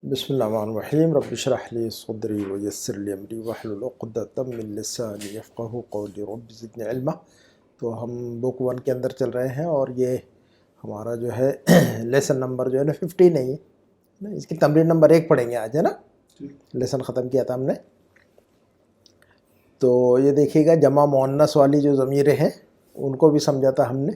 بسم اللہ الرحمن الرحیم رب اشرح لی صدری ویسر لی امری واحلل عقدۃ من لسانی یفقہوا قولی رب زدنی علما۔ تو ہم بک 1 کے اندر چل رہے ہیں اور یہ ہمارا جو ہے لیسن نمبر جو ہے نا 50 نہیں ہے، اس کی تمرین نمبر 1 پڑھیں گے آج، ہے نا۔ لیسن ختم کیا تھا ہم نے، تو یہ دیکھیے گا جمع مؤنث والی جو ضمیریں ہیں ان کو بھی سمجھا تھا ہم نے،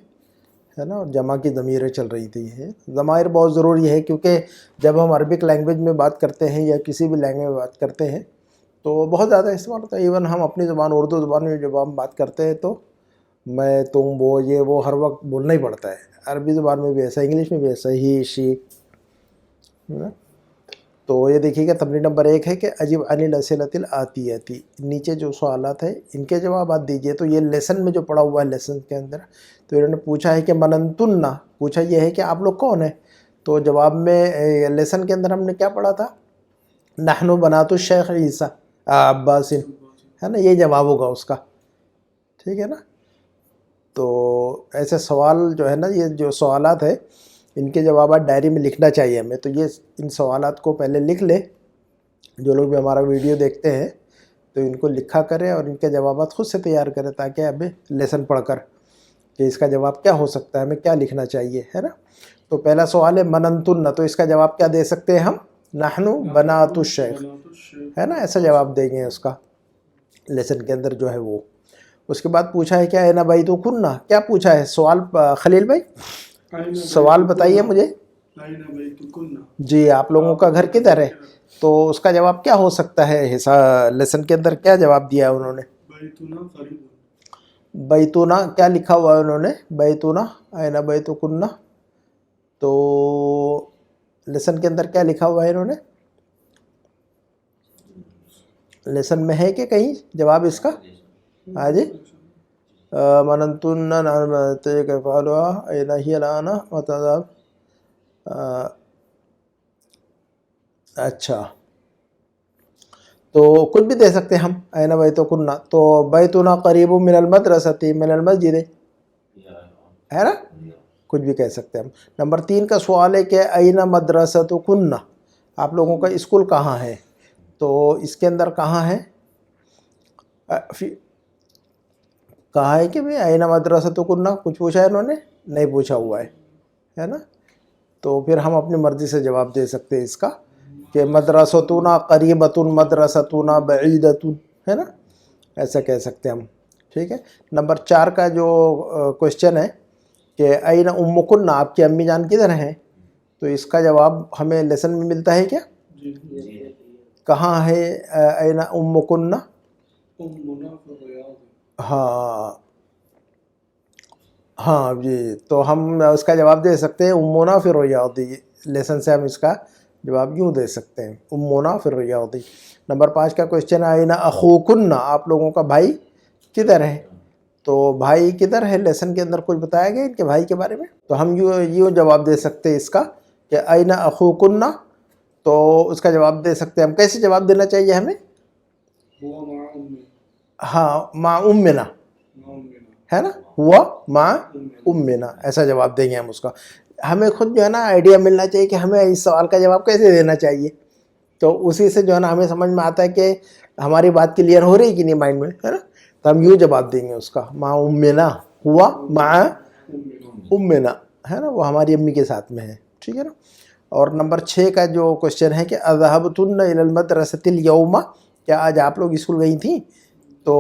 ہے نا، اور جمع کی ضمیریں چل رہی تھی۔ ضمائر بہت ضروری ہے کیونکہ جب ہم عربک لینگویج میں بات کرتے ہیں یا کسی بھی لینگویج میں بات کرتے ہیں تو بہت زیادہ استعمال ہوتا ہے۔ ایون ہم اپنی زبان اردو زبان میں جب ہم بات کرتے ہیں تو میں، تم، وہ، یہ وہ ہر وقت بولنا ہی پڑتا ہے۔ عربی زبان میں بھی ایسا، انگلش میں بھی ایسا، ہی، شی۔ تو یہ دیکھیے گا تمرین نمبر 1 ہے کہ اجب عن الاسئلۃ الآتیۃ، نیچے جو سوالات ہیں ان کے جوابات دیجئے۔ تو یہ لیسن میں جو پڑھا ہوا ہے لیسن کے اندر، تو انہوں نے پوچھا ہے کہ من انتن، پوچھا یہ ہے کہ آپ لوگ کون ہیں۔ تو جواب میں لیسن کے اندر ہم نے کیا پڑھا تھا؟ نحن بنات الشیخ عیسیٰ عباس، ہے نا، یہ جواب ہوگا اس کا، ٹھیک ہے نا۔ تو ایسے سوال جو ہے نا، یہ جو سوالات ہیں ان کے جوابات ڈائری میں لکھنا چاہیے ہمیں۔ تو یہ ان سوالات کو پہلے لکھ لیں، جو لوگ بھی ہمارا ویڈیو دیکھتے ہیں تو ان کو لکھا کریں اور ان کے جوابات خود سے تیار کریں، تاکہ ہمیں لیسن پڑھ کر کہ اس کا جواب کیا ہو سکتا ہے، ہمیں کیا لکھنا چاہیے، ہے نا۔ تو پہلا سوال ہے من انتن، تو اس کا جواب کیا دے سکتے ہیں ہم؟ نحن بنات الشیخ، ہے نا، ایسا جواب دیں گے اس کا لیسن کے اندر جو ہے وہ۔ اس کے بعد پوچھا ہے کیا اینا بیتکن، کیا پوچھا ہے سوال؟ خلیل بھائی سوال بتائیے مجھے۔ جی، آپ لوگوں کا گھر کدھر ہے؟ تو اس کا جواب کیا ہو سکتا ہے؟ لیسن کے اندر کیا جواب دیا ہے انہوں نے؟ بیتونا کیا لکھا ہوا ہے انہوں نے؟ بیتونا اینا بیتکن، تو لیسن کے اندر کیا لکھا ہوا ہے انہوں نے؟ لیسن میں ہے کہ کہیں جواب اس کا؟ ہاں جی، من انتن فعلوا اینا ہی الان متذاب، اچھا، تو کچھ بھی دے سکتے ہیں ہم، اینا بیتکن، تو بیتنا قریب من المدرسۃ من المسجد، ہے نا، کچھ بھی کہہ سکتے ہیں ہم۔ نمبر 3 کا سوال ہے کہ اینا مدرستکن، آپ لوگوں کا اسکول کہاں ہے؟ تو اس کے اندر کہاں ہے؟ کہا ہے کہ بھئی اینا مدرستکن، کچھ پوچھا ہے انہوں نے؟ نہیں پوچھا ہوا ہے نا۔ تو پھر ہم اپنی مرضی سے جواب دے سکتے ہیں اس کا کہ مدرستنا قریبۃ مدرستنا بعیدۃ، ہے نا، ایسا کہہ سکتے ہیں ہم، ٹھیک ہے۔ نمبر 4 کا جو کوشچن ہے کہ این امکن، آپ کی امی جان کدھر ہیں؟ تو اس کا جواب ہمیں لیسن میں ملتا ہے کیا؟ کہاں ہے این امکن؟ ہاں جی، تو ہم اس کا جواب دے سکتے ہیں امنا فی الریاض، لیسن سے ہم اس کا جواب یوں دے سکتے ہیں، امنا فی الریاض۔ نمبر 5 کا کوشچن ہے این اخوکن، آپ لوگوں کا بھائی کدھر ہے؟ تو بھائی کدھر ہے لیسن کے اندر کچھ بتایا گیا ان کے بھائی کے بارے میں؟ تو ہم یوں جواب دے سکتے ہیں اس کا کہ این اخوکن، تو اس کا جواب دے سکتے ہیں ہم، کیسے جواب دینا چاہیے ہمیں؟ ہاں، مع امنا، ہے نا، ہوا مع امنا، ایسا جواب دیں گے ہم اس کا۔ ہمیں خود جو ہے نا آئیڈیا ملنا چاہیے کہ ہمیں اس سوال کا جواب کیسے دینا چاہیے، تو اسی سے جو ہے نا ہمیں سمجھ میں آتا ہے کہ ہماری بات کلیئر ہو رہی کہ نہیں مائنڈ میں، ہے نا۔ تو ہم یوں جواب دیں گے اس کا، مع امنا، ہوا مع امنا، ہے نا، وہ ہماری امی کے ساتھ میں ہے، ٹھیک ہے نا۔ اور نمبر 6 کا جو کوشچن ہے کہ اذهبتن الى المدرسۃ اليوم، کیا آج آپ لوگ اسکول گئی تھیں؟ تو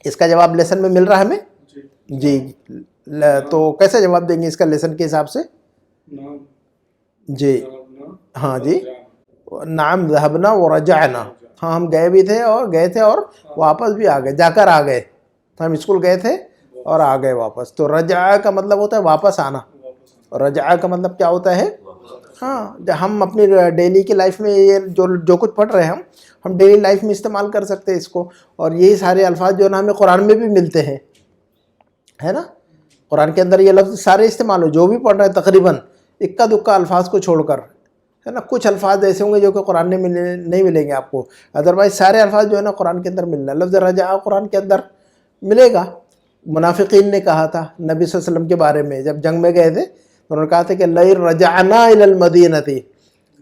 اس کا جواب لیسن میں مل رہا ہے ہمیں؟ جی، تو کیسے جواب دیں گے اس کا لیسن کے حساب سے؟ جی، ہاں جی، نعم ذهبنا ورجعنا، ہاں ہم گئے بھی تھے اور واپس بھی آ گئے، جا کر آ گئے، ہم اسکول گئے تھے اور آ گئے واپس۔ تو رجع کا مطلب ہوتا ہے واپس آنا، رجع کا مطلب کیا ہوتا ہے؟ ہاں، ہم اپنی ڈیلی کی لائف میں یہ جو کچھ پڑھ رہے ہیں ہم ڈیلی لائف میں استعمال کر سکتے ہیں اس کو، اور یہی سارے الفاظ جو ہے نا ہمیں قرآن میں بھی ملتے ہیں، ہے نا۔ قرآن کے اندر یہ لفظ سارے استعمال ہو، جو بھی پڑھ رہے ہیں تقریباً اکا دکا الفاظ کو چھوڑ کر، ہے نا۔ کچھ الفاظ ایسے ہوں گے جو کہ قرآن میں نہیں ملیں گے آپ کو، ادروائز سارے الفاظ جو ہے نا قرآن کے اندر ملنا ہے۔ لفظ رجع قرآن کے اندر ملے گا۔ منافقین نے کہا تھا نبی صلی اللہ علیہ وسلم کے بارے میں، جب جنگ میں گئے تھے تو انہوں نے کہا تھا کہ لئن رجعنا الی المدینۃ،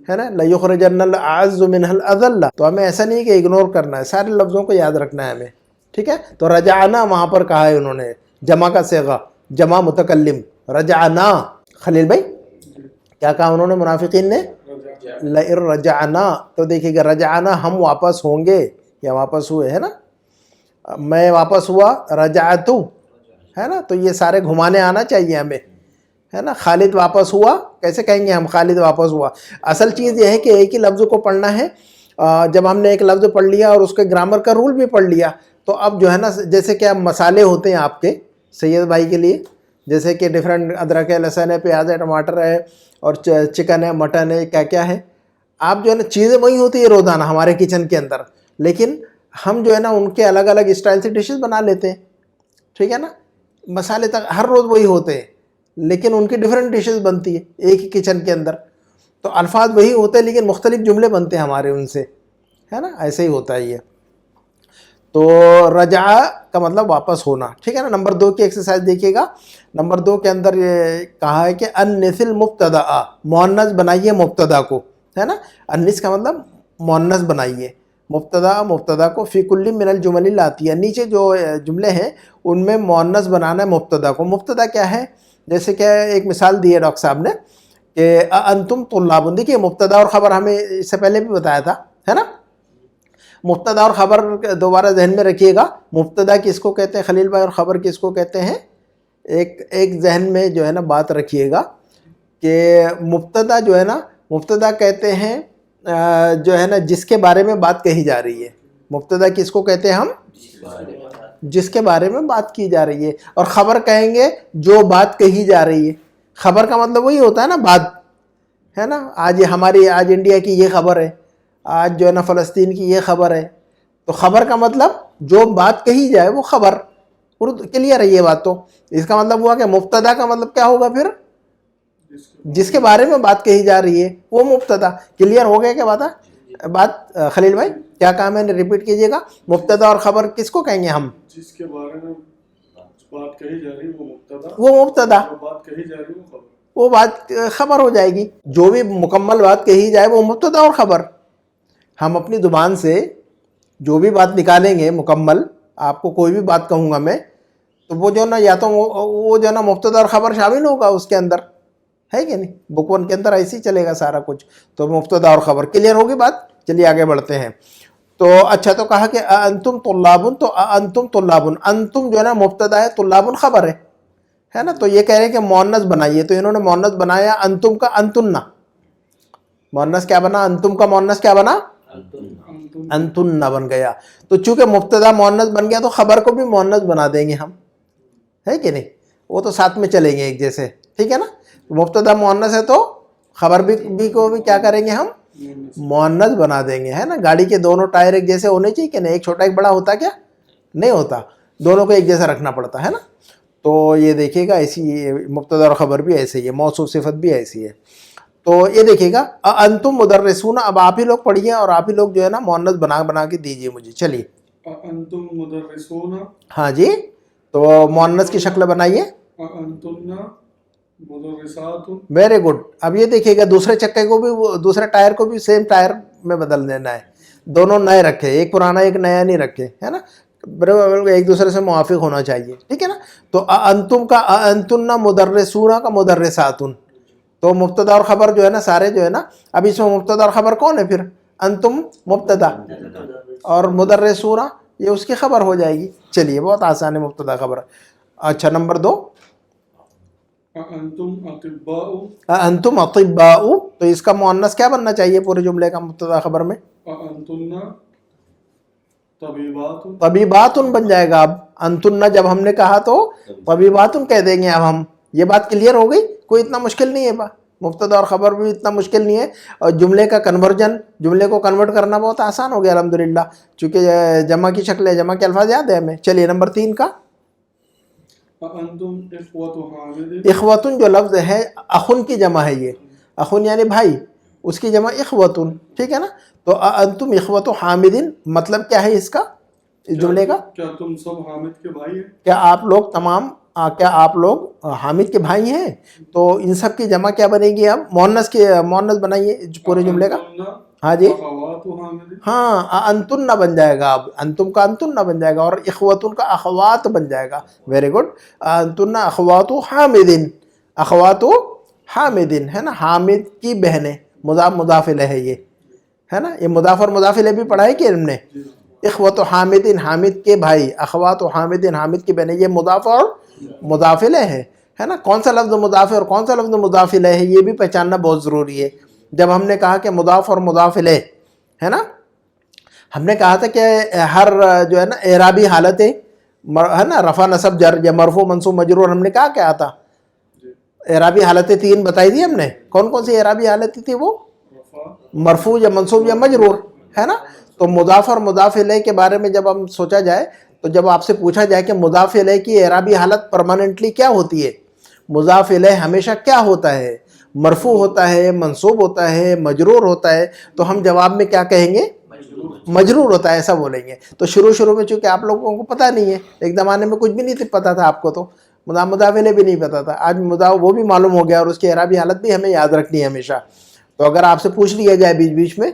ہے نا, لَيُخْرِجَنَّ الْأَعَزُّ مِنْهَا الْأَذَلَّ. تو ہمیں ایسا نہیں کہ اگنور کرنا ہے, سارے لفظوں کو یاد رکھنا ہے ہمیں, ٹھیک ہے. تو رجعنا وہاں پر کہا ہے انہوں نے جمع کا صیغہ, جمع متکلم, رجعنا. خلیل بھائی کیا کہا انہوں نے منافقین نے؟ لئن رجعنا. تو دیکھیے گا رجعنا ہم واپس ہوں گے یا واپس ہوئے, ہے نا, میں واپس ہوا, رجعتو, ہے نا. تو یہ سارے گھمانے آنا چاہیے ہمیں, ہے نا. خالد واپس ہوا, کیسے کہیں گے ہم خالد واپس ہوا؟ اصل چیز یہ ہے کہ ایک ہی لفظ کو پڑھنا ہے. جب ہم نے ایک لفظ پڑھ لیا اور اس کے گرامر کا رول بھی پڑھ لیا تو اب جو ہے نا, جیسے کہ اب مسالے ہوتے ہیں آپ کے سید بھائی کے لیے, جیسے کہ ڈفرینٹ ادرک ہے, لہسن ہے, پیاز ہے, ٹماٹر ہے, اور چکن ہے, مٹن ہے, کیا کیا ہے. آپ جو ہے نا چیزیں وہی ہوتی ہے روزانہ ہمارے کچن کے اندر, لیکن ہم جو ہے نا ان کے الگ الگ اسٹائل سے ڈشز بنا لیتے ہیں, ٹھیک ہے نا. مسالے تک ہر روز وہی ہوتے ہیں لیکن ان کی ڈفرینٹ ڈشز بنتی ہے ایک ہی کچن کے اندر. تو الفاظ وہی ہوتے ہیں لیکن مختلف جملے بنتے ہیں ہمارے ان سے, ہے نا. ایسے ہی ہوتا ہے یہ. تو رجع کا مطلب واپس ہونا, ٹھیک ہے نا. نمبر 2 کی ایکسرسائز دیکھیے گا. نمبر 2 کے اندر یہ کہا ہے کہ انس المبتدا, مؤنث بنائیے مبتدا کو, ہے نا. انس کا مطلب مؤنث بنائیے مبتدا کو, فی کل من الجمل الاتیہ. نیچے جو جملے ہیں ان میں مؤنث بنانا ہے مبتدا کو. مبتدا کیا ہے؟ جیسے کہ ایک مثال دی ہے ڈاکٹر صاحب نے کہ انتم طلاب. دیکھیے مبتدا اور خبر ہمیں اس سے پہلے بھی بتایا تھا, ہے نا. مبتدا اور خبر دوبارہ ذہن میں رکھیے گا. مبتدا کس کو کہتے ہیں خلیل بھائی, اور خبر کس کو کہتے ہیں؟ ایک ذہن میں جو ہے نا بات رکھیے گا کہ مبتدا جو ہے نا, مبتدا کہتے ہیں جو ہے نا جس کے بارے میں بات کہی جا رہی ہے. مبتدا کس کو کہتے ہیں ہم؟ جس کے بارے میں بات کی جا رہی ہے. اور خبر کہیں گے جو بات کہی جا رہی ہے. خبر کا مطلب وہی ہوتا ہے نا بات, ہے نا. آج انڈیا کی یہ خبر ہے, آج جو ہے نا فلسطین کی یہ خبر ہے. تو خبر کا مطلب جو بات کہی جائے وہ خبر. کلیئر ہے یہ بات. تو اس کا مطلب ہوا کہ مبتدا کا مطلب کیا ہوگا پھر؟ جس کے بارے میں بات کہی جا رہی ہے وہ مبتدا. کلیئر ہو گیا کیا بات خلیل بھائی؟ کیا کام ہے ریپیٹ کیجئے گا. مبتدا اور خبر کس کو کہیں گے ہم؟ جس کے بارے میں بات کہی جا رہی ہے وہ مبتدا, بات کہی جا رہی ہے وہ خبر. وہ بات خبر ہو جائے گی. جو بھی مکمل بات کہی جائے وہ مبتدا اور خبر. ہم اپنی زبان سے جو بھی بات نکالیں گے مکمل, آپ کو کوئی بھی بات کہوں گا میں, تو وہ جو ہے نا یا تو وہ جو ہے نا مبتدا اور خبر شامل ہوگا اس کے اندر, ہے کہ نہیں. بک 1 کے اندر ایسے ہی چلے گا سارا کچھ. تو مبتدا اور خبر. کلیئر ہوگی بات؟ چلیے آگے بڑھتے ہیں. تو اچھا, تو کہا کہ انتم طلاب. تو انتم طلاب, انتم جو ہے نا مبتدا ہے, طلاب خبر ہے نا. تو یہ کہہ رہے ہیں کہ مؤنث بنائیے. تو انہوں نے مؤنث بنایا انتم کا انتن. مؤنث کیا بنا؟ انتم کا مؤنث کیا بنا؟ انتن بن گیا. تو چونکہ مبتدا مؤنث بن گیا تو خبر کو بھی مؤنث بنا دیں گے ہم, ہے کہ نہیں. وہ تو ساتھ میں چلیں گے ایک جیسے, ٹھیک ہے نا. مبتدا مؤنث ہے تو خبر بھی کو بھی کیا کریں گے ہم؟ مؤنث بنا دیں گے, ہے نا. گاڑی کے دونوں ٹائر ایک جیسے ہونے چاہیے کہ نہیں؟ ایک چھوٹا ایک بڑا ہوتا کیا نہیں ہوتا, دونوں کو ایک جیسا رکھنا پڑتا ہے نا. تو یہ دیکھیے گا ایسی مبتدا اور خبر بھی ایسے ہی ہے, موصوف صفت بھی ایسی ہے. تو یہ دیکھیے گا انتم مدرسون. اب آپ ہی لوگ پڑھیے اور آپ ہی لوگ جو ہے نا مؤنث بنا کے دیجیے مجھے. چلیے انتم مدرسون. ہاں جی, تو مؤنث کی شکل بنائیے. انتن مدرسات. Very good. اب یہ دیکھیے گا دوسرے چکے کو بھی, دوسرے ٹائر کو بھی سیم ٹائر میں بدل دینا ہے. دونوں نئے رکھے, ایک پرانا ایک نیا نہیں رکھے, ہے نا. ایک دوسرے سے موافق ہونا چاہیے, ٹھیک ہے نا. تو انتم کا انتن مدرسون کا مدرساتن. تو مبتدا اور خبر جو ہے نا سارے جو ہے نا, اب اس میں مبتدا اور خبر کون ہے پھر؟ انتم مبتدا اور مدرسون یہ اس کی خبر ہو جائے گی. چلیے بہت آسان ہے مبتدا خبر. اچھا نمبر 2, انتم اطباء. انتم اطباء. تو اس کا مؤنث کیا بننا چاہیے پورے جملے کا مبتدا خبر میں؟ انتن طبیبات. طبیبات بن جائے گا. اب انتن جب ہم نے کہا تو طبیبات کہہ دیں گے اب ہم. یہ بات کلیئر ہو گئی, کوئی اتنا مشکل نہیں ہے. مبتدا اور خبر بھی اتنا مشکل نہیں ہے, اور جملے کا کنورژن, جملے کو کنورٹ کرنا بہت آسان ہو گیا الحمدللہ, چونکہ جمع کی شکل ہے, جمع کے الفاظ یاد ہے ہمیں. چلیے نمبر 3 کا, انتم اخوۃ حامد. اخوتن جو لفظ ہے اخن کی جمع ہے, یہ اخن یعنی بھائی, اس کی جمع اخوتن, ٹھیک ہے نا. تو انتم اخوۃ حامدن مطلب کیا ہے اس کا, اس جملے کا؟ کیا تم سب حامد کے بھائی ہیں؟ کیا آپ لوگ تمام کیا آپ لوگ حامد کے بھائی ہیں؟ تو ان سب کی جمع کیا بنے گی؟ اب مؤنث بنائیے پورے جملے کا. ہاں جی اخوات حامد. ہاں انتن بن جائے گا. اب انتم کا انتن بن جائے گا اور اخوتن کا اخوات بن جائے گا. Very good. انتن اخوات حامدن. اخوات حامدن ہے نا، حامد کی بہنیں. مضاف الیہ ہے یہ، ہے نا. یہ مضاف اور مضاف الیہ بھی پڑھا ہے کہ علم نے. اخوت حامدن حامد کے بھائی، اخوات حامدن حامد کی بہنیں، یہ مضاف اور مضاف الیہ ہے نا. کون سا لفظ مضاف ہے اور کون سا لفظ مضاف الیہ ہے یہ بھی پہچاننا بہت ضروری ہے. جب ہم نے کہا کہ مضاف اور مضاف الیہ ہے نا، ہم نے کہا تھا کہ ہر جو ہے نا اعرابی حالت ہے نا، رفع نصب جر یا مرفوع منصوب مجرور، ہم نے کہا کیا تھا؟ اعرابی حالتیں 3 بتائی دی ہم نے. کون کون سی اعرابی حالتیں تھی وہ؟ مرفوع یا منصوب یا مجرور، ہے نا. تو مضاف اور مضاف الیہ کے بارے میں جب ہم سوچا جائے تو جب آپ سے پوچھا جائے کہ مضاف الیہ کی اعرابی حالت پرماننٹلی کیا ہوتی ہے، مضاف الیہ ہمیشہ کیا ہوتا ہے؟ مرفوع ہوتا ہے، منصوب ہوتا ہے، مجرور ہوتا ہے. تو ہم جواب میں کیا کہیں گے؟ مجرور ہوتا ہے، ایسا بولیں گے. تو شروع میں چونکہ آپ لوگوں کو پتہ نہیں ہے، ایک زمانے میں کچھ بھی نہیں پتہ تھا آپ کو، تو مضاف الیہ بھی نہیں پتہ تھا. آج وہ بھی معلوم ہو گیا اور اس کی اعرابی حالت بھی ہمیں یاد رکھنی ہے ہمیشہ. تو اگر آپ سے پوچھ لیا جائے بیچ بیچ میں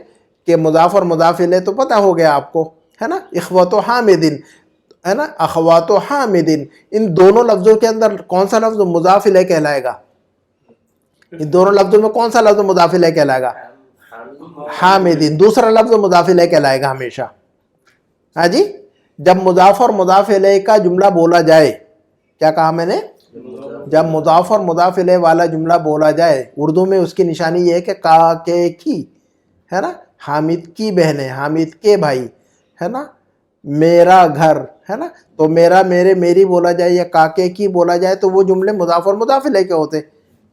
کہ مضاف اور مضاف الیہ، تو پتہ ہو گیا آپ کو، ہے نا. اخوت و حامدن ہے نا، اخوات و حامدن، ان دونوں لفظوں کے اندر کون سا لفظ مضاف الیہ کہلائے گا؟ ان دونوں لفظوں میں کون سا لفظ مضاف الیہ کہلائے گا؟ حامدین. دوسرا لفظ مضاف الیہ کہلائے گا ہمیشہ. ہاں جی. جب مضاف اور مضاف الیہ کا جملہ بولا جائے، کیا کہا میں نے؟ جب مضاف اور مضاف الیہ والا جملہ بولا جائے، اردو میں اس کی نشانی یہ ہے کہ کا کے کی، ہے نا. حامد کی بہنیں، حامد کے بھائی، ہے نا. میرا گھر، ہے نا. تو میرا، میرے، میری بولا جائے یا کا کے کی بولا جائے تو وہ جملے مضاف اور مضاف الیہ کے ہوتے.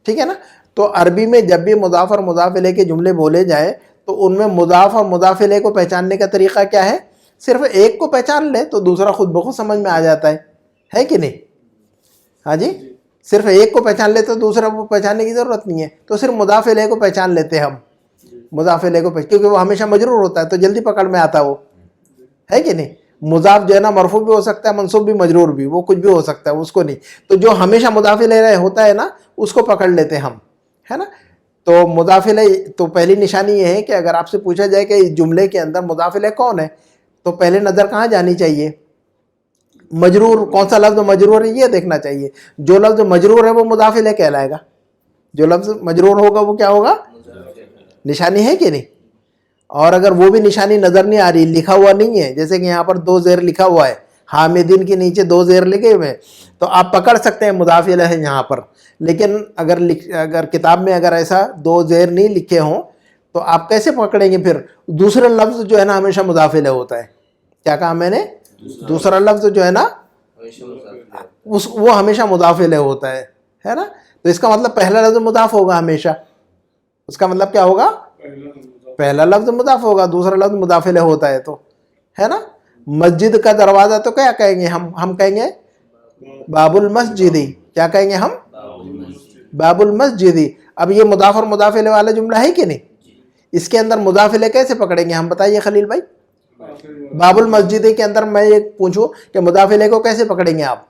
ٹھیک ہے نا. تو عربی میں جب بھی مضاف اور مضاف الیہ کے جملے بولے جائے تو ان میں مضاف اور مضاف الیہ کو پہچاننے کا طریقہ کیا ہے؟ صرف ایک کو پہچان لے تو دوسرا خود بخود سمجھ میں آ جاتا ہے کہ نہیں؟ ہاں جی. صرف ایک کو پہچان لے تو دوسرا کو پہچاننے کی ضرورت نہیں ہے. تو صرف مضاف الیہ کو پہچان لیتے ہم، مضاف الیہ کو کیونکہ وہ ہمیشہ مجرور ہوتا ہے تو جلدی پکڑ میں آتا وہ، ہے کہ نہیں. مضاف جو ہے نا مرفوع بھی ہو سکتا ہے، منصوب بھی، مجرور بھی، وہ کچھ بھی ہو سکتا ہے، اس کو نہیں. تو جو ہمیشہ مضاف الیہ ہوتا ہے نا اس کو پکڑ لیتے ہم، ہے نا. تو مضاف الیہ، تو پہلی نشانی یہ ہے کہ اگر آپ سے پوچھا جائے کہ اس جملے کے اندر مضاف الیہ کون ہے تو پہلے نظر کہاں جانی چاہیے؟ مجرور. کون سا لفظ مجرور ہے یہ دیکھنا چاہیے. جو لفظ مجرور ہے وہ مضاف الیہ کہلائے گا. جو لفظ مجرور ہوگا وہ کیا ہوگا؟ نشانی ہے کہ نہیں. اور اگر وہ بھی نشانی نظر نہیں آ رہی، لکھا ہوا نہیں ہے، جیسے کہ یہاں پر 2 زیر لکھا ہوا ہے، حامدین کے نیچے 2 زیر لکھے ہوئے، تو آپ پکڑ سکتے ہیں مضاف الیہ ہے یہاں پر. لیکن اگر کتاب میں اگر ایسا 2 زیر نہیں لکھے ہوں تو آپ کیسے پکڑیں گے؟ پھر دوسرا لفظ جو ہے نا ہمیشہ مضاف الیہ ہوتا ہے. کیا کہا میں نے؟ دوسرا لفظ جو ہے نا وہ ہمیشہ مضاف الیہ ہوتا ہے نا. تو اس کا مطلب پہلا لفظ مضاف ہوگا ہمیشہ. اس کا مطلب کیا ہوگا؟ پہلا لفظ مضاف ہوگا، دوسرا لفظ مضاف الیہ ہوتا ہے تو، ہے نا. مسجد کا دروازہ تو کیا کہیں گے ہم کہیں گے باب المسجدی. کیا کہیں گے ہم؟ باب المسجدی. اب یہ مضاف اور مضاف الیہ والا جملہ ہے کہ نہیں؟ اس کے اندر مضاف الیہ کیسے پکڑیں گے ہم؟ بتائیے خلیل بھائی. باب المسجدی کے اندر میں یہ پوچھوں کہ مضاف الیہ کو کیسے پکڑیں گے آپ؟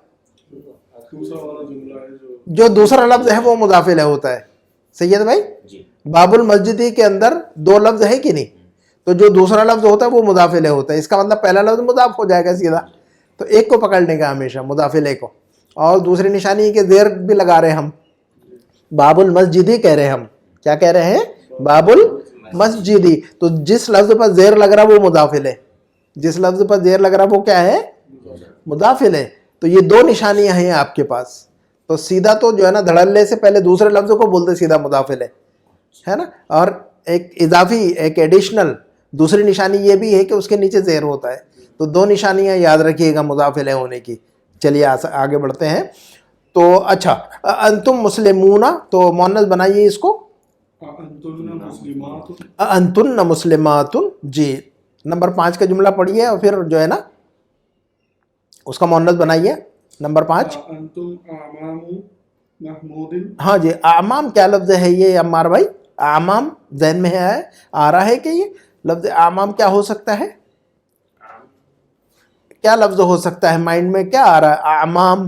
جو دوسرا لفظ ہے وہ مضاف الیہ ہوتا ہے. سید بھائی باب المسجدی کے اندر 2 لفظ ہے کہ نہیں؟ تو جو دوسرا لفظ ہوتا ہے وہ مضاف الیہ ہوتا ہے. اس کا مطلب پہلا لفظ مضاف ہو جائے گا سیدھا. تو ایک کو پکڑنے کا ہمیشہ مضاف الیہ کو. اور دوسری نشانی ہے کہ زیر بھی لگا رہے ہیں ہم، باب المسجدی کہہ رہے ہیں ہم. کیا کہہ رہے ہیں؟ باب المسجدی. تو جس لفظ پر زیر لگ رہا وہ مضاف الیہ، جس لفظ پر زیر لگ رہا وہ کیا ہے؟ مضاف الیہ. تو یہ 2 نشانیاں ہیں آپ کے پاس. تو سیدھا تو جو ہے نا دھڑلے سے پہلے دوسرے لفظ کو بولتے سیدھا مضاف الیہ، ہے نا. اور ایک اضافی، ایک ایڈیشنل دوسری نشانی یہ بھی ہے کہ اس کے نیچے زیر ہوتا ہے. تو 2 نشانیاں یاد رکھیے گا مضاف الیہ ہونے کی. چلیے آگے بڑھتے ہیں. تو اچھا، انتم مسلمون، تو مؤنث بنائیے اس کو. انتن مسلمات. جی. نمبر 5 کا جملہ پڑھیے اور پھر جو ہے نا اس کا مؤنث بنائیے. نمبر 5. انتم اعمام محمود. ہاں جی. اعمام کیا لفظ ہے یہ عمار بھائی؟ اعمام ذہن میں ہے، آ رہا ہے کہ یہ لفظ اعمام کیا ہو سکتا ہے؟ کیا لفظ ہو سکتا ہے؟ مائنڈ میں کیا آ رہا ہے؟ اعمام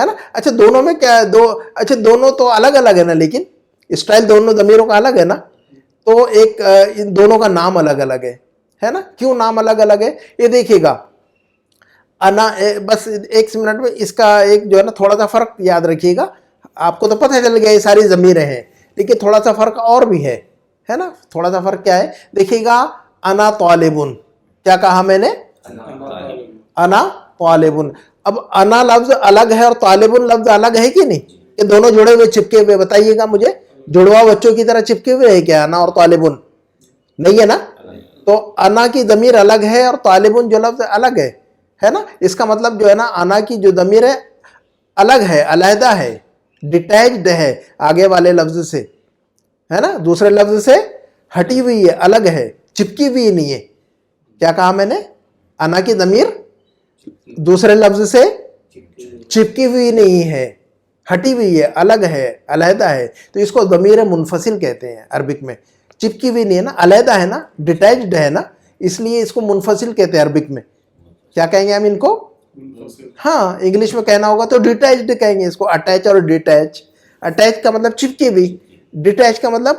ہے نا. اچھا دونوں میں کیا اچھا دونوں تو الگ الگ ہے نا, لیکن اسٹائل دونوں ضمیروں کا الگ ہے نا, تو ایک ان دونوں کا نام الگ الگ ہے نا. کیوں نام الگ الگ ہے یہ دیکھیے گا. انا, بس ایک منٹ میں اس کا ایک جو ہے نا تھوڑا سا فرق یاد رکھیے گا. آپ کو تو پتہ چل گیا یہ ساری ضمیریں ہیں, لیکن تھوڑا سا فرق اور بھی ہے نا. تھوڑا سا فرق کیا ہے دیکھیے گا. انا طالبن, کیا کہا میں نے, انا طالبن. اب انا لفظ الگ ہے اور طالبن لفظ الگ ہے کہ نہیں, کہ دونوں جڑے ہوئے چپکے ہوئے, بتائیے گا مجھے, جڑوا بچوں کی طرح چپکے ہوئے ہے کیا انا اور طالبن, نہیں ہے نا. تو انا کی ضمیر الگ ہے اور طالبن جو لفظ الگ ہے نا. اس کا مطلب جو ہے نا انا کی جو ضمیر ہے الگ ہے, علیحدہ ہے, ڈیٹیچڈ ہے آگے والے لفظ سے, ہے نا, دوسرے لفظ سے ہٹی ہوئی ہے, الگ ہے, چپکی ہوئی نہیں ہے. کیا کہا میں نے, انا کی ضمیر دوسرے لفظ سے چپکی ہوئی نہیں ہے, ہٹی ہوئی ہے, الگ ہے, علیحدہ ہے. تو اس کو ضمیر منفصل کہتے ہیں عربک میں. چپکی ہوئی نہیں ہے نا, علیحدہ ہے نا, ڈیٹیچڈ ہے نا, اس لیے اس کو منفصل کہتے ہیں عربک میں. کیا کہیں گے ہم ان کو, ہاں انگلش میں کہنا ہوگا تو ڈیٹیچڈ کہیں گے اس کو. اٹیچ اور ڈیٹیچ, اٹیچ کا مطلب چپکی ہوئی, ڈیٹیچ کا مطلب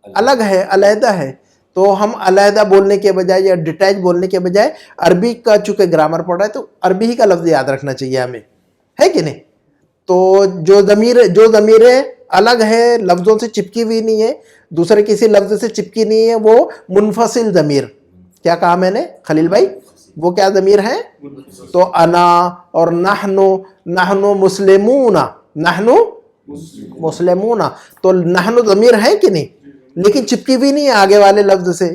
الگ ہے, علیحدہ ہے. تو ہم علیحدہ بولنے کے بجائے یا ڈیٹیچ بولنے کے بجائے عربی کا چونکہ گرامر پڑھ رہا ہے تو عربی ہی کا لفظ یاد رکھنا چاہیے ہمیں, ہے کہ نہیں. تو جو ضمیریں الگ ہے, لفظوں سے چپکی ہوئی نہیں ہے, دوسرے کسی لفظ سے چپکی نہیں ہے, وہ منفصل ضمیر. کیا کہا میں نے خلیل بھائی, وہ کیا ضمیر ہیں, تو انا اور نحنو مسلمون, نحنو مسلمون, تو نحنو ضمیر ہے کہ نہیں, لیکن چپکی بھی نہیں ہے آگے والے لفظ سے,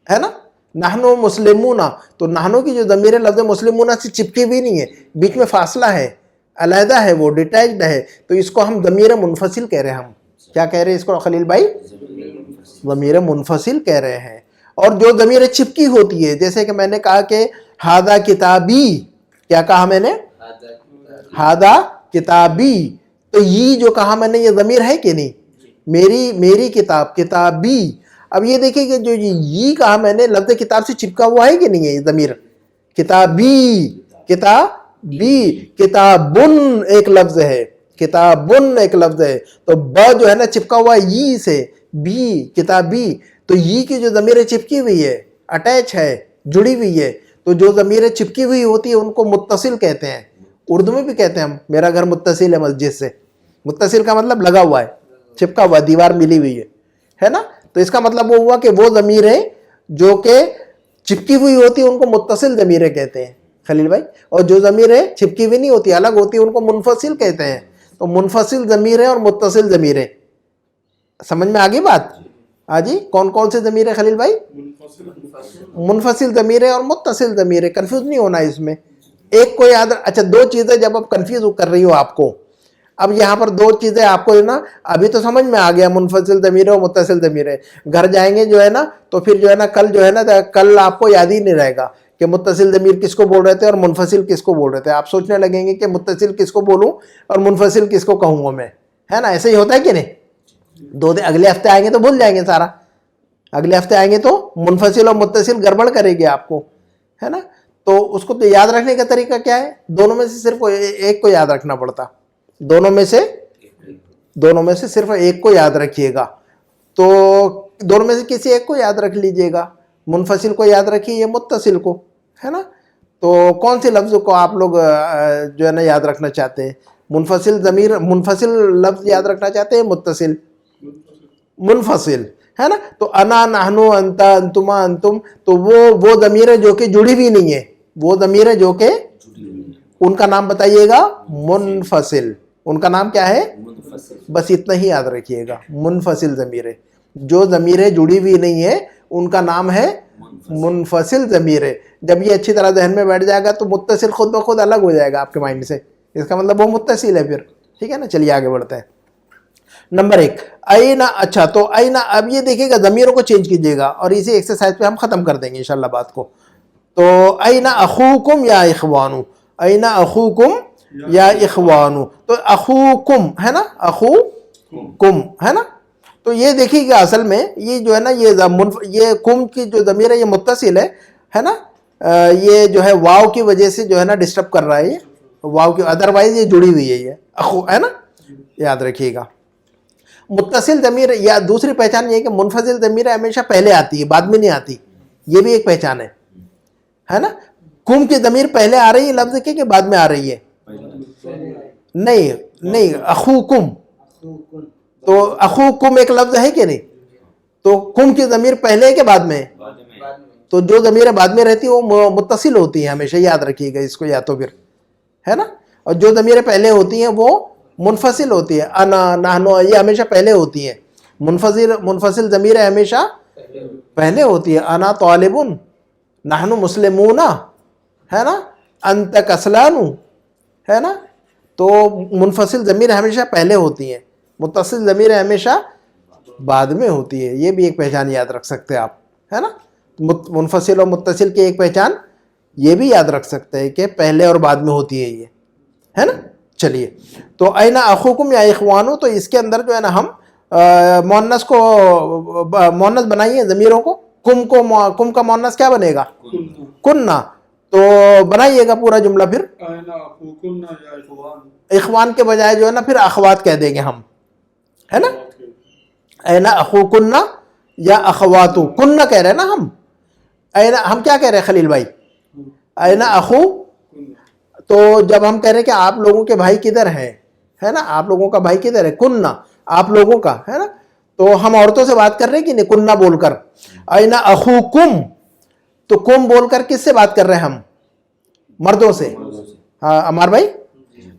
ہے نا. نحنو مسلمون, تو نحنو کی جو ضمیر لفظ مسلمون سے چپکی بھی نہیں ہے, بیچ میں فاصلہ ہے, علیحدہ ہے, وہ ڈیٹیچڈ ہے. تو اس کو ہم ضمیر منفصل کہہ رہے ہیں. ہم کیا کہہ رہے ہیں اس کو خلیل بھائی, ضمیر منفصل کہہ رہے ہیں. اور جو ضمیر چپکی ہوتی ہے, جیسے کہ میں نے کہا کہ ہاذا کتابی, کیا کہا میں نے, ہاذا کتابی, تو یہ جو کہا میں نے یہ ضمیر ہے کہ نہیں, میری کتاب, کتابی. اب یہ دیکھیں کہ جو یہ کہا میں نے لفظ کتاب سے چپکا ہوا ہے کہ نہیں ہے یہ ضمیر, کتابی, کتابی. کتابن ایک لفظ ہے, کتابن ایک لفظ ہے, تو ب جو ہے نا چپکا ہوا یہ سے, بھی, کتابی. تو یہ کی جو ضمیر چپکی ہوئی ہے, اٹیچ ہے, جڑی ہوئی ہے, تو جو ضمیر چپکی ہوئی ہوتی ہے ان کو متصل کہتے ہیں. اردو میں بھی کہتے ہیں ہم, میرا گھر متصل ہے مسجد سے. متصل کا مطلب لگا ہوا ہے, چپکا ہوا, دیوار ملی ہوئی ہے نا. تو اس کا مطلب وہ ہوا کہ وہ ضمیریں جو کہ چپکی ہوئی ہوتی ہیں ان کو متصل ضمیریں کہتے ہیں خلیل بھائی, اور جو ضمیریں چپکی ہوئی نہیں ہوتی, الگ ہوتی ہیں, ان کو منفصل کہتے ہیں. تو منفصل ضمیریں اور متصل ضمیریں, سمجھ میں آگئی بات. ہاں جی, کون کون سے ضمیر خلیل بھائی, منفصل ضمیریں اور متصل ضمیریں. کنفیوز نہیں ہونا اس میں, ایک کو یاد. اچھا دو چیزیں جب آپ کنفیوز کر رہی ہو آپ کو, اب یہاں پر دو چیزیں آپ کو نا ابھی تو سمجھ میں آ گیا, منفصل ضمیریں اور متصل ضمیریں. گھر جائیں گے جو ہے نا تو پھر جو ہے نا کل جو ہے نا کل آپ کو یاد ہی نہیں رہے گا کہ متصل ضمیر کس کو بول رہے تھے اور منفصل کس کو بول رہے تھے. آپ سوچنے لگیں گے کہ متصل کس کو بولوں اور منفصل کس کو کہوں گا میں, ہے نا. ایسے ہی ہوتا ہے کہ نہیں. اگلے ہفتے آئیں گے تو بھول جائیں گے سارا, اگلے ہفتے آئیں گے تو منفصل اور متصل گڑبڑ کرے گی آپ کو, ہے نا. تو اس کو تو یاد رکھنے کا طریقہ کیا ہے, دونوں میں سے صرف ایک کو یاد رکھنا پڑتا, دونوں میں سے صرف ایک کو یاد رکھیے گا. تو دونوں میں سے کسی ایک کو یاد رکھ لیجئے گا, منفصل کو یاد رکھیے یا متصل کو, ہے نا. تو کون سے لفظ کو آپ لوگ جو ہے نا یاد رکھنا چاہتے ہیں, منفصل لفظ یاد رکھنا چاہتے ہیں, متصل, منفصل, ہے نا. تو انا, نحنو, انتا, انتما, انتم, تو وہ ضمیریں جو کہ جڑی ہوئی نہیں ہے, وہ ضمیریں جو کہ ان کا نام بتائیے گا منفصل. ان کا نام کیا ہے, بس اتنا ہی یاد رکھیے گا, منفصل ضمیریں. جو ضمیریں جڑی ہوئی نہیں ہے ان کا نام ہے منفصل ضمیریں. جب یہ اچھی طرح ذہن میں بیٹھ جائے گا تو متصل خود بخود الگ ہو جائے گا آپ کے مائنڈ سے, اس کا مطلب وہ متصل ہے پھر, ٹھیک ہے نا. چلیے آگے بڑھتے ہیں. نمبر 1 اینا. اچھا تو اینا, اب یہ دیکھیے گا ضمیروں کو چینج کیجیے گا اور اسی ایکسرسائز پہ ہم ختم کر دیں گے انشاءاللہ بات کو. تو اینا اخوکم یا اخوانو, اینا اخوکم یا اخوانو, تو اخوکم ہے نا, اخوکم ہے نا. تو یہ دیکھیے گا اصل میں یہ جو ہے نا یہ کم کی جو ضمیر ہے یہ متصل ہے نا. یہ جو ہے واو کی وجہ سے جو ہے نا ڈسٹرب کر رہا ہے, واو کی ادروائز یہ جڑی ہوئی ہے یہ اخو ہے نا, یاد رکھیے گا. متصل ضمیر یا دوسری پہچان یہ ہے کہ منفصل ضمیر ہمیشہ پہلے آتی ہے بعد میں نہیں آتی, یہ بھی ایک پہچان ہے نا. کم کی ضمیر پہلے آ رہی ہے لفظ کے کہ بعد میں آ رہی ہے؟ نہیں اخوکم, تو اخوکم ایک لفظ ہے کہ نہیں, تو کم کی ضمیر پہلے ہے کہ بعد میں؟ تو جو ضمیر بعد میں رہتی ہے وہ متصل ہوتی ہیں ہمیشہ, یاد رکھیے گا اس کو, یا تو پھر ہے نا. اور جو ضمیر پہلے ہوتی ہیں وہ منفصل ہوتی ہے, انا نحنو یہ ہمیشہ پہلے ہوتی ہیں. منفصل ضمیر ہمیشہ پہلے ہوتی ہے, انا طالبن, نحنو مسلمون ہے نا, انت کسلان ہے نا. تو منفصل ضمیر ہمیشہ پہلے ہوتی ہیں, متصل ضمیر ہمیشہ بعد میں ہوتی ہے. یہ بھی ایک پہچان یاد رکھ سکتے ہیں آپ, ہے نا. منفصل اور متصل کی ایک پہچان یہ بھی یاد رکھ سکتے ہیں کہ پہلے اور بعد میں ہوتی ہے یہ, ہے نا. چلیے, تو اینا اخوکم یا اخوانو, تو اس کے اندر جو ہے نا ہم مؤنث کو مؤنث بنائیے ضمیروں کو. کم کا مؤنث کیا بنے گا؟ کننا. تو بنائیے گا پورا جملہ پھر. اینا اخوکن یا اخوان, اخوان کے بجائے جو ہے نا پھر اخوات کہہ دیں گے ہم, ہے نا. اینا اخوکن یا اخواتو, کننا کہہ رہے ہیں نا ہم. اینا ہم کیا کہہ رہے ہیں خلیل بھائی؟ اینا اخو, تو جب ہم کہہ رہے ہیں کہ آپ لوگوں کے بھائی کدھر ہیں, ہے نا, آپ لوگوں کا بھائی کدھر ہے, کننا آپ لوگوں کا, ہے نا. تو ہم عورتوں سے بات کر رہے ہیں کہ نہیں, کننا بول کر. اینا اخوکم, تو کم بول کر کس سے بات کر رہے ہیں ہم؟ مردوں سے. ہاں عمار بھائی,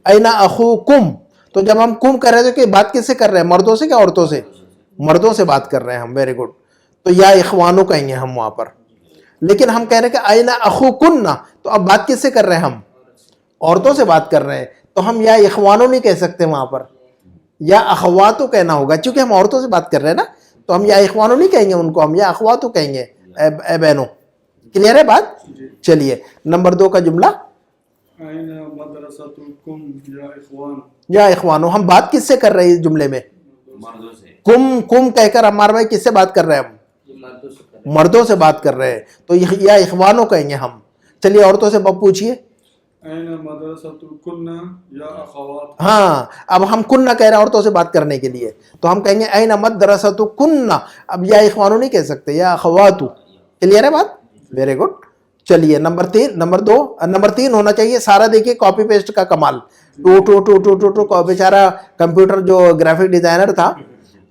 اینا اخوکم, تو جب ہم کم کر رہے ہیں تو کہ بات کس سے کر رہے ہیں, مردوں سے کہ عورتوں سے؟ مردوں سے بات کر رہے ہیں ہم. Very good. تو یا اخوانو کہیں گے ہم وہاں پر. لیکن ہم کہہ رہے ہیں کہ اینا اخوکن, تو اب بات کس سے کر رہے ہیں ہم؟ عورتوں سے بات کر رہے ہیں. تو ہم یا اخوانو نہیں کہہ سکتے وہاں پر, یا اخواتو کہنا ہوگا, چونکہ ہم عورتوں سے بات کر رہے ہیں نا. تو ہم یا اخوانو نہیں کہیں گے ان کو, ہم یا اخواتو کہیں گے. اے بہنوں, کلیئر ہے بات؟ چلیے نمبر 2 کا جملہ. اینا مدرستکم یا اخوان, یا اخوانو, ہم بات کس سے کر رہے ہیں اس جملے میں؟ کم کہہ کر عمار بھائی کس سے بات کر رہے ہیں ہم؟ مردوں سے بات کر رہے ہیں. تو یا اخوانو کہیں گے ہم. چلیے عورتوں سے باب پوچھیے. اینا مدرستکن یا اخوات, ہاں, اب ہم کننا کہہ رہے ہیں عورتوں سے بات کرنے کے لیے, تو ہم کہیں گے اینا مدرستکن. اب یا اخوانو نہیں کہہ سکتے, یا اخواتو. کلیئر ہے بات؟ Very good. چلیے نمبر 3 ہونا چاہیے سارا. دیکھیے کاپی پیسٹ کا کمال. ٹو بیچارہ کمپیوٹر جو گرافک ڈیزائنر تھا,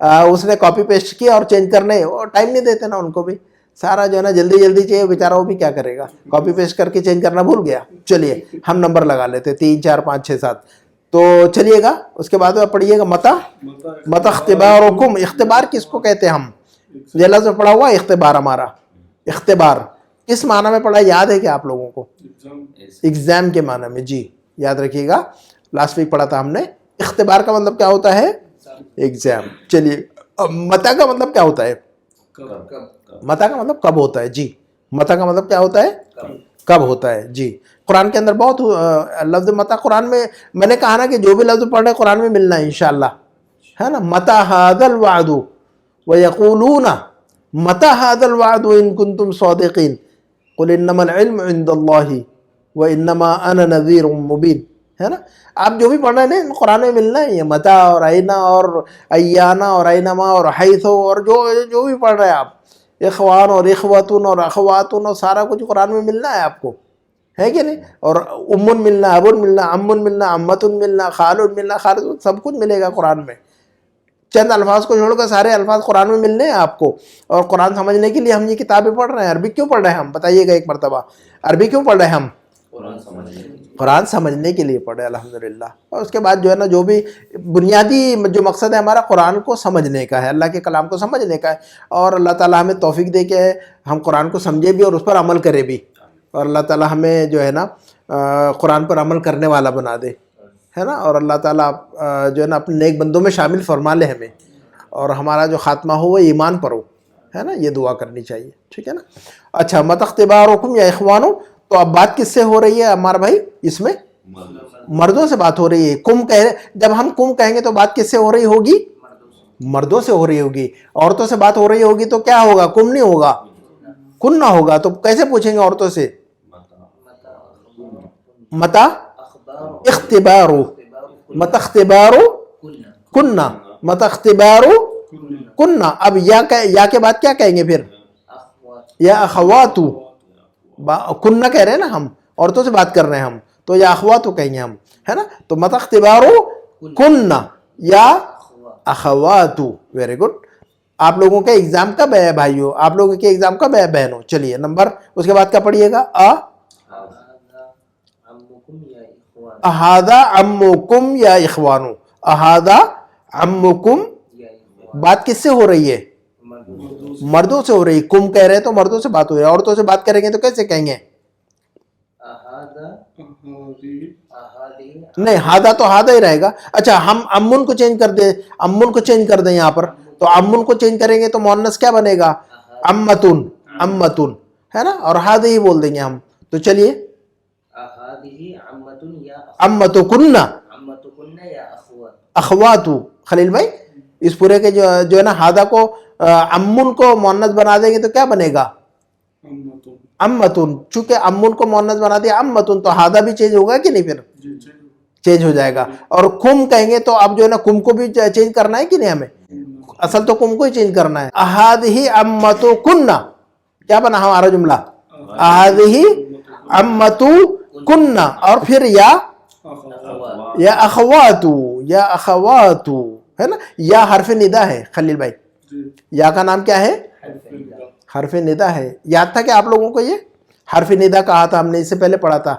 اس نے کاپی پیسٹ کیا اور چینج کرنے, اور ٹائم نہیں دیتے نا ان کو بھی, سارا جو ہے نا جلدی چاہیے بیچارہ, وہ بھی کیا کرے گا, کاپی پیسٹ کر کے چینج کرنا بھول گیا. چلیے ہم نمبر لگا لیتے 3 4 5 6 7. تو چلیے گا اس کے بعد میں پڑھیے گا متا اختبارکم. اختبار کس کو کہتے ہیں ہم؟ یہ لفظ پڑھا ہوا اختبار ہمارا. اختبار کس معنی میں پڑھا, یاد ہے کہ آپ لوگوں کو؟ ایگزام کے معنی میں. جی یاد رکھیے گا, لاسٹ ویک پڑھا تھا ہم نے. اختبار کا مطلب کیا ہوتا ہے؟ ایگزام. چلیے متا کا مطلب کیا ہوتا ہے؟ متا کا مطلب کب ہوتا ہے. جی متا کا مطلب کیا ہوتا ہے؟ کب ہوتا ہے. جی قرآن کے اندر بہت لفظ متا قرآن میں نے کہا نا کہ جو بھی لفظ پڑھ رہے ہیں قرآن میں ملنا ہے انشاءاللہ, ہے نا. متا ھذا الوعد ویقولون متا ھذا الوعد ان کنتم صادقین قل انما العلم عند اللہ وانما انا نذیر مبین, ہے نا. آپ جو بھی پڑھ رہے ہیں قرآن میں ملنا ہے, یہ متا اور اینا اور ایانا اور اینما اور حیثو اور جو بھی پڑھ رہے ہیں آپ, اخوان اور اخواتن اور اخواتن, اور سارا کچھ قرآن میں ملنا ہے آپ کو, ہے کہ نہیں. اور امن ملنا, ابن ملنا, امن ملنا, امتن ملنا, خالن ملنا, خالد, سب کچھ ملے گا قرآن میں. چند الفاظ کو چھوڑ کر سارے الفاظ قرآن میں ملنے ہیں آپ کو. اور قرآن سمجھنے کے لیے ہم یہ کتابیں پڑھ رہے ہیں. عربی کیوں پڑھ رہے ہیں ہم, بتائیے گا ایک مرتبہ, عربی کیوں پڑھ رہے ہیں ہم؟ قرآن سمجھنے کے لیے پڑھے الحمدللہ. اور اس کے بعد جو ہے نا جو بھی بنیادی جو مقصد ہے ہمارا قرآن کو سمجھنے کا ہے, اللہ کے کلام کو سمجھنے کا ہے. اور اللہ تعالیٰ ہمیں توفیق دے کے ہم قرآن کو سمجھے بھی اور اس پر عمل کرے بھی. اور اللہ تعالیٰ ہمیں جو ہے نا قرآن پر عمل کرنے والا بنا دے, ہے نا. اور اللہ تعالیٰ جو ہے نا اپنے نیک بندوں میں شامل فرما لے ہمیں, اور ہمارا جو خاتمہ ہو وہ ایمان پر ہو, ہے نا. یہ دعا کرنی چاہیے, ٹھیک ہے نا. اچھا متختبارکم یا اخوانو, تو اب بات کس سے ہو رہی ہے ہمارا بھائی؟ اس میں مردوں سے بات ہو رہی ہے. کم جب ہم کم کہیں گے تو بات کس سے ہو رہی ہوگی؟ مردوں سے ہو رہی ہوگی. عورتوں سے بات ہو رہی ہوگی تو کیا ہوگا؟ کم نہیں ہوگا, کن نہ ہوگا. تو کیسے پوچھیں گے عورتوں سے؟ متا اختبارو مت اختبارو کننا مت اختبارو کننا. اب یا کے بعد کیا کہیں گے پھر؟ یا اخواتو. کننا کہہ رہے ہیں نا ہم, عورتوں سے بات کر رہے ہیں ہم, تو یا اخواتو کہیں گے ہم, ہے نا. تو مت اختبارو کننا یا اخواتو. Very good. آپ لوگوں کا ایگزام کب ہے بھائیو؟ آپ لوگوں کے ایگزام کب ہے بہنوں؟ چلیے نمبر اس کے بعد کیا پڑھیے گا؟ احاذا عمکم یا اخوانو. احاذا عمکم بات کس سے ہو رہی ہے؟ مردوں سے ہو رہی. کم کہہ رہے ہیں تو مردوں سے بات ہو رہی ہے. عورتوں سے بات کریں گے تو کیسے کہیں گے؟ نہیں, ہادا تو ہادا ہی رہے گا. اچھا ہم امن کو چینج کر دیں, امن کو چینج کر دیں یہاں پر, تو امن کو چینج کریں گے تو مؤنث کیا بنے گا؟ امتن. امتن ہے نا, اور ہادا ہی بول دیں گے ہم. تو چلیے امتو کننا اخواتو. خلیل بھائی اس پورے کے جو ہے نا ہادا کو امن کو مؤنث بنا دیں گے تو کیا بنے گا؟ امتن. چونکہ امن کو مؤنث بنا دیا امتن, تو ہادا بھی چینج ہوگا کہ نہیں؟ پھر چینج ہو جائے گا. اور کم کہیں گے تو اب جو ہے نا کم کو بھی چینج کرنا ہے کہ نہیں ہمیں؟ اصل تو کم کو ہی چینج کرنا ہے. احاذہ امتو کننا کیا بنا ہمارا جملہ؟ احاذہ امتو کننا. اور پھر یا اخواتو. یا اخواتو ہے نا. یا حرف ندا ہے خلیل بھائی. یا کا نام کیا ہے؟ حرف ندا ہے. یاد تھا کہ آپ لوگوں کو یہ حرف ندا کہا تھا ہم نے, اس سے پہلے پڑھا تھا,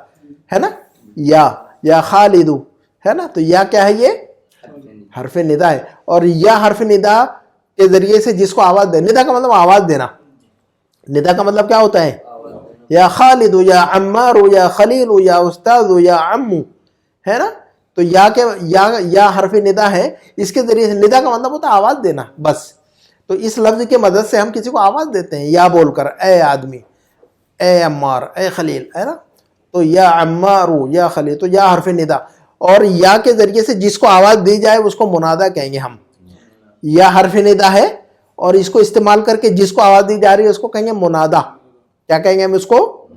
ہے نا. یا خالدو ہے نا. تو یا کیا ہے؟ یہ حرف ندا ہے. اور یا حرف ندا کے ذریعے سے جس کو آواز دے, ندا کا مطلب آواز دینا. ندا کا مطلب کیا ہوتا ہے؟ یا خالدو یا عمارو یا خلیلو یا استاذو یا عمو, ہے نا. تو یا حرف ندا ہے, اس کے ذریعے سے ندا کا مطلب ہوتا ہے آواز دینا بس. تو اس لفظ کی مدد سے ہم کسی کو آواز دیتے ہیں یا بول کر, اے آدمی, اے عمار, اے خلیل, ہے نا. تو یا عمارو یا خلیل, تو یا حرف ندا. اور یا کے ذریعے سے جس کو آواز دی جائے اس کو منادا کہیں گے ہم. یا حرف ندا ہے اور اس کو استعمال کر کے جس کو آواز دی جا رہی ہے اس کو کہیں گے منادا. کیا کہیں گے ہم اس کو؟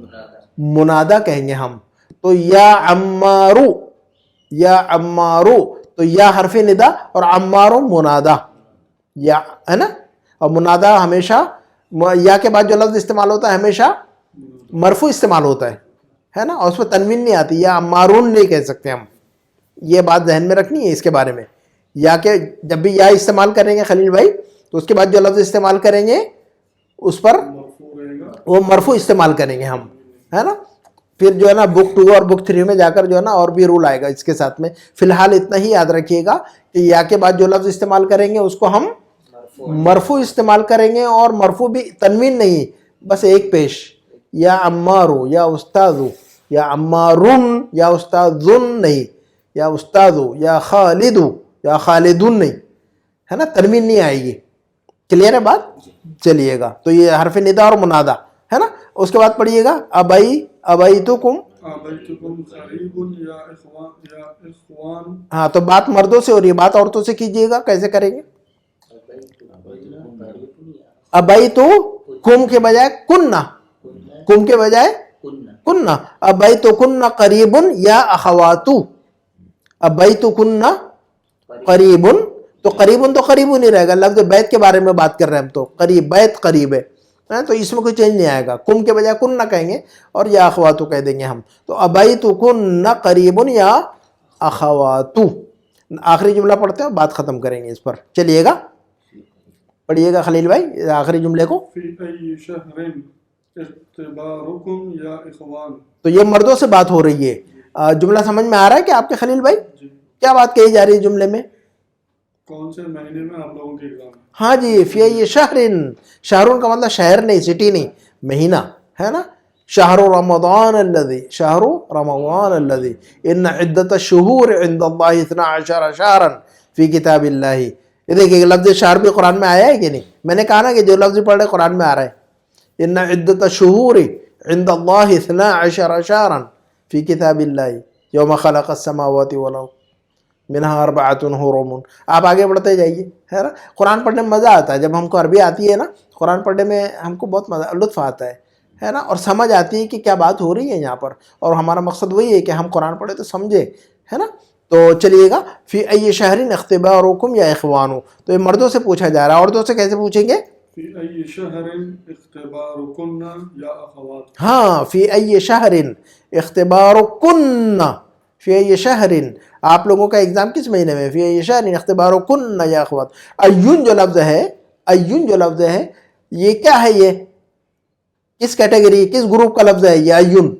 منادا کہیں گے ہم. تو یا عمارو, یا عمارو, تو یا حرف ندا اور عمارو منادا, یا ہے نا. اور منادا ہمیشہ یا کے بعد جو لفظ استعمال ہوتا ہے ہمیشہ مرفوع استعمال ہوتا ہے نا. اور اس پہ تنوین نہیں آتی. یا عمارون نہیں کہہ سکتے ہم. یہ بات ذہن میں رکھنی ہے اس کے بارے میں. یا کہ جب بھی یا استعمال کریں گے خلیل بھائی تو اس کے بعد جو لفظ استعمال کریں گے اس پر وہ مرفوع استعمال کریں گے ہم, ہے نا. پھر جو ہے نا بک 2 اور بک 3 میں جا کر جو ہے نا اور بھی رول آئے گا اس کے ساتھ میں. فی الحال اتنا ہی یاد رکھیے گا کہ یا کے بعد جو لفظ استعمال کریں گے اس کو ہم مرفوع استعمال کریں گے. اور مرفوع بھی تنوین نہیں, بس ایک پیش. یا عمارو یا استاذو یا عمارن یا استاذن نہیں, یا استاذو یا خالدو یا خالدن نہیں, ہے نا. تنوین نہیں آئے گی. کلیئر ہے بات؟ چلیے گا. تو یہ حرف ندا اور منادا ہے نا. اس کے بعد پڑھیے گا ابیتکم. ہاں تو بات مردوں سے ہو رہی ہے, بات عورتوں سے کیجیے گا. کیسے کریں گے؟ ابیتکم کے بجائے کننا, کم کے بجائے کننا. ابیتکن قریب یا اخواتو. ابیتکن قریب, تو قریبن تو قریب نہیں رہے گا. لفظ بیت کے بارے میں بات کر رہے ہیں ہم, تو قریب, بیت قریب ہے, تو اس میں کوئی چینج نہیں آئے گا. کم کے بجائے کننا کہیں گے اور یا اخواتو کہہ دیں گے ہم. تو ابیتکن قریب یا اخواتو. آخری جملہ پڑھتے ہیں, بات ختم کریں گے اس پر. چلیے گا پڑھیے گا خلیل بھائی آخری جملے کو. تو یہ مردوں سے بات ہو رہی ہے. جملہ سمجھ میں آ رہا ہے کہ آپ کے خلیل بھائی؟ کیا بات کہی جا رہی ہے جملے میں؟ کون سے مہینے میں آپ لوگوں کے ایگزام؟ ہاں جی, فی شہرن. شہرن کا مطلب شہر نہیں, سٹی نہیں, مہینہ ہے نا. شہر رمضان الذی, شہر رمضان الذی ان عدت الشہور عند اللہ 12 شہرا فی کتاب اللہ. یہ دیکھیے لفظ شہر بھی قرآن میں آیا ہے کہ نہیں؟ میں نے کہا نا کہ جو لفظ پڑھ رہے قرآن میں آ رہا ہے. ان عدت الشہور عند اللہ 12 شہرا فی کتاب اللہ یوم خلق السماوات والارض منہا 4 حرم. آپ آگے بڑھتے جائیے, ہے نا. قرآن پڑھنے میں مزہ آتا ہے. جب ہم کو عربی آتی ہے نا, قرآن پڑھنے میں ہم کو بہت مزہ, لطف آتا ہے نا, اور سمجھ آتی ہے کہ کیا بات ہو رہی ہے یہاں پر, اور ہمارا مقصد وہی ہے کہ ہم قرآن پڑھے تو سمجھے, ہے نا. تو چلیے گا, فی ای شہر اختبارکم یا اخوانو, تو یہ مردوں سے پوچھا جا رہا ہے, عورتوں سے کیسے پوچھیں گے؟ فی ای شہر اختبارکن یا اخوات. ہاں, فی ای شہر اختبارکن, فی ای شہر, آپ لوگوں کا ایگزام کس مہینے میں؟ فی ای شہر اختبارکن یا اخوات. ایون جو لفظ ہے, ایون جو لفظ ہے یہ کیا ہے؟ یہ کس کیٹیگری, کس گروپ کا لفظ ہے یہ ایون؟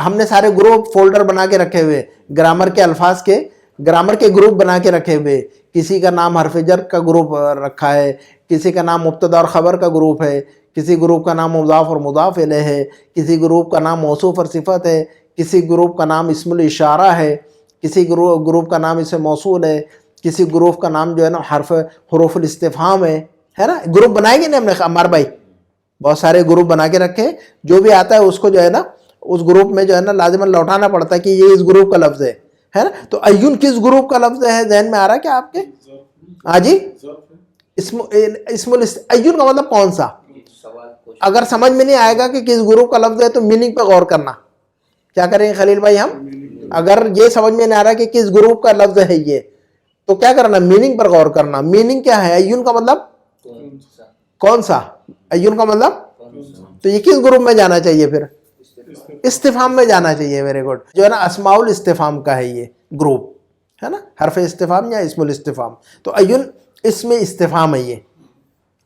ہم نے سارے گروپ فولڈر بنا کے رکھے ہوئے, گرامر کے الفاظ کے, گرامر کے گروپ بنا کے رکھے ہوئے. کسی کا نام حرف جر کا گروپ رکھا ہے, کسی کا نام مبتدا اور خبر کا گروپ ہے, کسی گروپ کا نام مضاف اور مضاف الیہ ہے, کسی گروپ کا نام موصوف اور صفت ہے, کسی گروپ کا نام اسم الاشارہ ہے, کسی گروپ کا نام اسم موصول ہے, کسی گروپ کا نام جو ہے نا حروف الاستفہام ہے نا. گروپ بنائے گے نا ہم نے عمار بھائی, بہت سارے گروپ بنا کے رکھے, جو بھی آتا ہے اس کو جو ہے نا اس گروپ میں جو ہے نا لازماً لوٹانا پڑتا ہے کہ یہ اس گروپ کا لفظ ہے نا. تو ایون کس گروپ کا لفظ ہے, ذہن میں آ رہا ہے کیا آپ کے؟ ہاں جی, اسم ایون کا مطلب کون سا؟ اگر سمجھ میں نہیں آئے گا کہ کس گروپ کا لفظ ہے تو میننگ پہ غور کرنا. کیا کریں گے خلیل بھائی ہم؟ اگر یہ سمجھ میں نہیں آ رہا کہ کس گروپ کا لفظ ہے یہ, تو کیا کرنا؟ میننگ پر غور کرنا. میننگ کیا ہے ایون کا مطلب؟ کون سا ایون کا مطلب؟ تو یہ کس گروپ میں جانا چاہیے پھر؟ استفہام میں جانا چاہیے. Very good. جو ہے نا اسماء الاستفہام کا ہے یہ گروپ, ہے نا, حرف استفہام یا اسم الاستفہام. تو ایون اسم استفہام ہے یہ.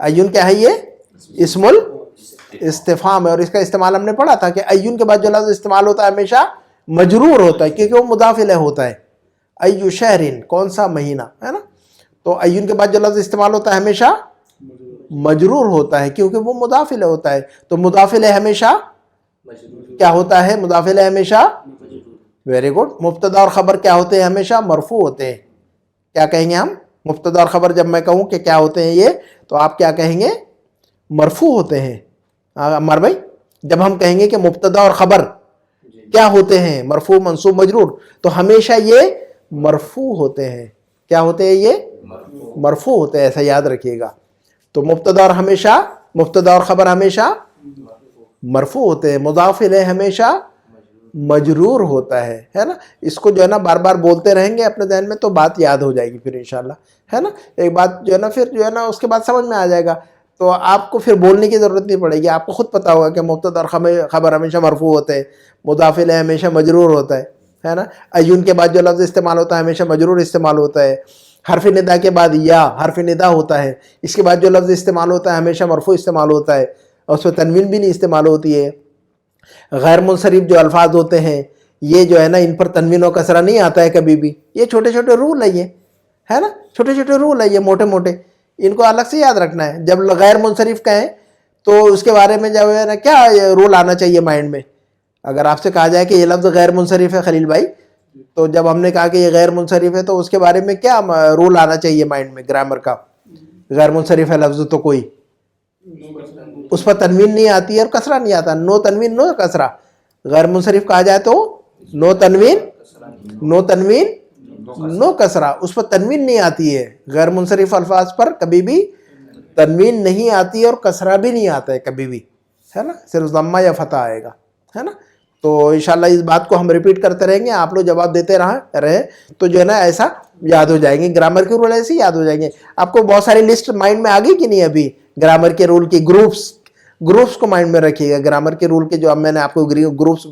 ایون کیا ہے؟ یہ اسم الاستفہام ہے, اور اس کا استعمال ہم نے پڑھا تھا کہ ایون کے بعد جو لفظ استعمال ہوتا ہے ہمیشہ مجرور ہوتا ہے, کیونکہ وہ مضاف الیہ ہوتا ہے. ایو شہرین, کون سا مہینہ, ہے نا. تو ایون کے بعد جو لفظ استعمال ہوتا ہے ہمیشہ مجرور ہوتا ہے, کیونکہ وہ مضاف الیہ ہوتا ہے. تو مضاف الیہ ہمیشہ کیا ہوتا ہے؟ مضاف الیہ ہمیشہ, ویری گڈ. مبتدا اور خبر کیا ہوتے ہیں؟ ہمیشہ مرفوع ہوتے ہیں. کیا کہیں گے ہم؟ مبتدا اور خبر جب میں کہوں کہ کیا ہوتے ہیں یہ, تو آپ کیا کہیں گے؟ مرفوع ہوتے ہیں. عمار بھائی, جب ہم کہیں گے کہ مبتدا اور خبر کیا ہوتے ہیں؟ مرفوع منصوب مجرور, تو ہمیشہ یہ مرفوع ہوتے ہیں. کیا ہوتے ہیں؟ یہ مرفوع ہوتے ہیں, ایسا یاد رکھیے گا. تو مبتدا اور خبر ہمیشہ مرفوع ہوتے ہیں. مضاف الیہ ہمیشہ مجرور ہوتا ہے نا. اس کو جو ہے نا بار بار بولتے رہیں گے اپنے ذہن میں تو بات یاد ہو جائے گی پھر انشاءاللہ, ہے نا. ایک بات جو ہے نا پھر جو ہے نا اس کے بعد سمجھ میں آ جائے گا, تو آپ کو پھر بولنے کی ضرورت نہیں پڑے گی. آپ کو خود پتا ہوگا کہ مبتدا اور خبر ہمیشہ مرفوع ہوتے ہیں, مضاف الیہ ہمیشہ مجرور ہوتا ہے نا. ایون کے بعد جو لفظ استعمال ہوتا ہے ہمیشہ مجرور استعمال ہوتا ہے. حرف ندا کے بعد یا حرف ندا ہوتا ہے, اس کے بعد جو لفظ استعمال ہوتا ہے ہمیشہ مرفوع استعمال ہوتا ہے, اور اس میں تنوین بھی نہیں استعمال ہوتی ہے. غیر منصرف جو الفاظ ہوتے ہیں یہ جو ہے نا ان پر تنوین و کسرہ نہیں آتا ہے کبھی بھی. یہ چھوٹے چھوٹے رول ہے, یہ ہے نا, چھوٹے چھوٹے رول ہے یہ, موٹے موٹے. ان کو الگ سے یاد رکھنا ہے. جب غیر منصرف کہیں تو اس کے بارے میں جو ہے نا کیا رول آنا چاہیے مائنڈ میں. اگر آپ سے کہا جائے کہ یہ لفظ غیر منصرف ہے خلیل بھائی, تو جب ہم نے کہا کہ یہ غیر منصرف ہے تو اس کے بارے میں کیا رول آنا چاہیے مائنڈ میں گرامر کا؟ غیر منصرف ہے لفظ تو کوئی اس پر تنوین نہیں آتی ہے اور کسرہ نہیں آتا. نو تنوین نو کسرہ. غیر منصرف کہا جائے تو نو تنوین نو کسرہ, اس پر تنوین نہیں آتی ہے. غیر منصرف الفاظ پر کبھی بھی تنوین نہیں آتی اور کسرہ بھی نہیں آتا ہے کبھی بھی, ہے نا. صرف ضمہ یا فتح آئے گا, ہے نا. تو انشاءاللہ اس بات کو ہم ریپیٹ کرتے رہیں گے, آپ لوگ جواب دیتے رہے تو جو ہے نا ایسا یاد ہو جائیں گے. گرامر کے رول ایسے یاد ہو جائیں گے. آپ کو بہت ساری لسٹ مائنڈ میں آ گئی کہ نہیں ابھی گرامر کے رول کی؟ گروپس کو مائنڈ میں رکھیے گا. گرامر کے رول کے جو اب میں نے آپ کو گروپس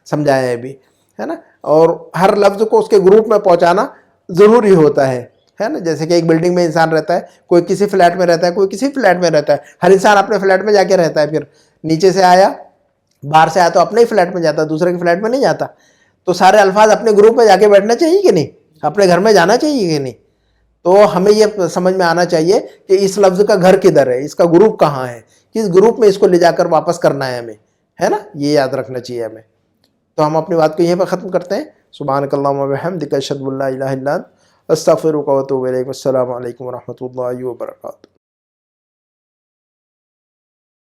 سمجھائے ہیں ابھی, ہے نا. اور ہر لفظ کو اس کے گروپ میں پہنچانا ضروری ہوتا ہے نا. جیسے کہ ایک بلڈنگ میں انسان رہتا ہے, کوئی کسی فلیٹ میں رہتا ہے, کوئی کسی فلیٹ میں رہتا ہے. ہر انسان اپنے فلیٹ میں جا کے رہتا ہے, پھر نیچے سے آیا باہر سے آیا تو اپنے ہی فلیٹ میں جاتا, دوسرے کے فلیٹ میں نہیں جاتا. تو سارے الفاظ اپنے گروپ میں جا کے بیٹھنا چاہیے کہ نہیں, اپنے گھر میں جانا چاہیے کہ نہیں. تو ہمیں یہ سمجھ میں آنا چاہیے کہ اس لفظ کا گھر کدھر ہے, اس کا گروپ کہاں ہے, کس گروپ میں اس کو لے جا کر واپس کرنا ہے ہمیں, ہے نا. یہ یاد رکھنا چاہیے ہمیں. تو ہم اپنی بات کو یہیں پہ ختم کرتے ہیں. سبحانک اللہم و بحمدک اشہد ان لا الہ الا انت استغفرک و اتوب الیک. السلام علیکم و رحمۃ اللہ وبرکاتہ.